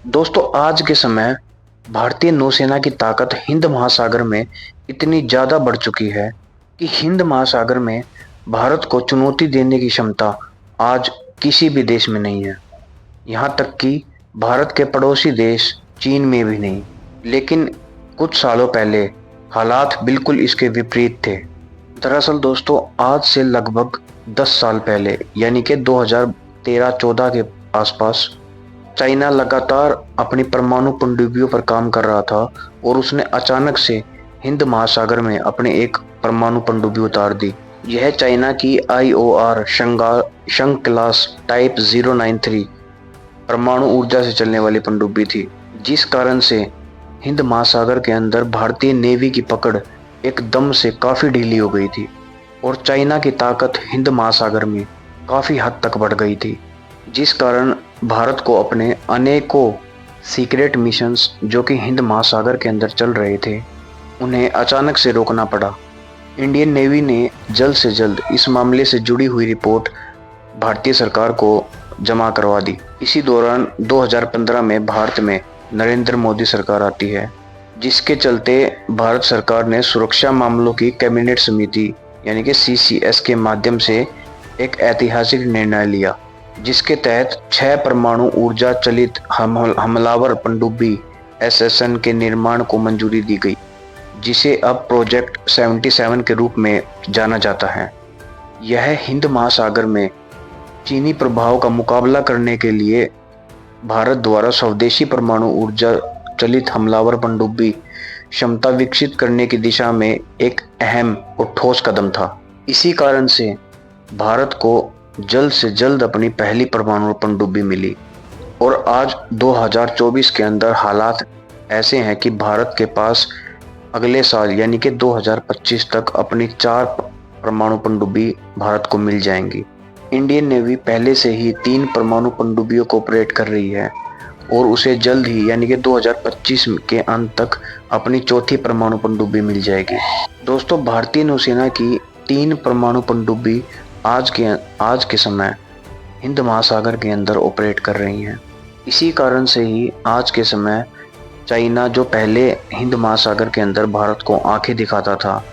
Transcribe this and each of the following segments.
दोस्तों आज के समय भारतीय नौसेना की ताकत हिंद महासागर में इतनी ज्यादा बढ़ चुकी है कि हिंद महासागर में भारत को चुनौती देने की क्षमता आज किसी भी देश में नहीं है। यहाँ तक कि भारत के पड़ोसी देश चीन में भी नहीं। लेकिन कुछ सालों पहले हालात बिल्कुल इसके विपरीत थे। दरअसल दोस्तों आज से लगभग 10 साल पहले यानी कि 2013-14 के आसपास चाइना लगातार अपनी परमाणु पनडुब्बियों पर काम कर रहा था और उसने अचानक से हिंद महासागर में अपने एक परमाणु पनडुब्बी उतार दी। यह चाइना की IOR शंग क्लास टाइप 093 परमाणु ऊर्जा से चलने वाली पनडुब्बी थी, जिस कारण से हिंद महासागर के अंदर भारतीय नेवी की पकड़ एकदम से काफी ढीली हो गई थी और चाइना की ताकत हिंद महासागर में काफी हद तक बढ़ गई थी, जिस कारण भारत को अपने अनेकों सीक्रेट मिशंस जो कि हिंद महासागर के अंदर चल रहे थे उन्हें अचानक से रोकना पड़ा। इंडियन नेवी ने जल्द से जल्द इस मामले से जुड़ी हुई रिपोर्ट भारतीय सरकार को जमा करवा दी। इसी दौरान 2015 में भारत में नरेंद्र मोदी सरकार आती है, जिसके चलते भारत सरकार ने सुरक्षा मामलों की कैबिनेट समिति यानी कि CCS के माध्यम से एक ऐतिहासिक निर्णय लिया, जिसके तहत 6 परमाणु ऊर्जा चलित हमलावर पनडुब्बी SSN के निर्माण को मंजूरी दी गई, जिसे अब प्रोजेक्ट 77 के रूप में जाना जाता है। यह हिंद महासागर में चीनी प्रभाव का मुकाबला करने के लिए भारत द्वारा स्वदेशी परमाणु ऊर्जा चलित हमलावर पनडुब्बी क्षमता विकसित करने की दिशा में एक अहम और ठोस कदम था। इसी कारण से भारत को जल्द से जल्द अपनी पहली परमाणु पनडुब्बी मिली और आज 2024 के अंदर हालात ऐसे हैं कि भारत के पास अगले साल यानी कि 2025 तक अपनी 4 परमाणु पनडुब्बी भारत को मिल जाएंगी। इंडियन नेवी पहले से ही 3 परमाणु पनडुब्बियों को ऑपरेट कर रही है और उसे जल्द ही यानी कि 2025 के अंत तक अपनी 4थी परमाणु पनडुब्बी मिल जाएगी। दोस्तों भारतीय नौसेना की 3 परमाणु पनडुब्बी आज के समय हिंद महासागर के अंदर ऑपरेट कर रही हैं। इसी कारण से ही आज के समय चाइना जो पहले हिंद महासागर के अंदर भारत को आंखें दिखाता था,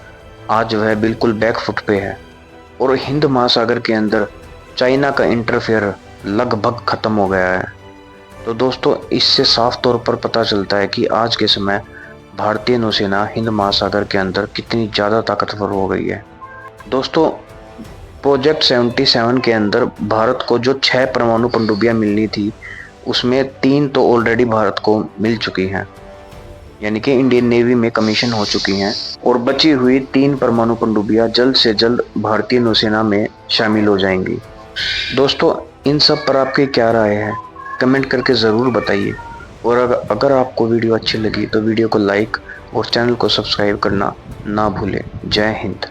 आज वह बिल्कुल बैकफुट पे है और हिंद महासागर के अंदर चाइना का इंटरफेयर लगभग खत्म हो गया है। तो दोस्तों इससे साफ तौर पर पता चलता है कि आज के समय भारतीय नौसेना हिंद महासागर के अंदर कितनी ज़्यादा ताकतवर हो गई है। दोस्तों प्रोजेक्ट 77 के अंदर भारत को जो 6 परमाणु पनडुब्बियां मिलनी थी उसमें 3 तो ऑलरेडी भारत को मिल चुकी हैं, यानी कि इंडियन नेवी में कमीशन हो चुकी हैं और बची हुई 3 परमाणु पनडुब्बियां जल्द से जल्द भारतीय नौसेना में शामिल हो जाएंगी। दोस्तों इन सब पर आपकी क्या राय है, कमेंट करके ज़रूर बताइए और अगर आपको वीडियो अच्छी लगी तो वीडियो को लाइक और चैनल को सब्सक्राइब करना ना भूलें। जय हिंद।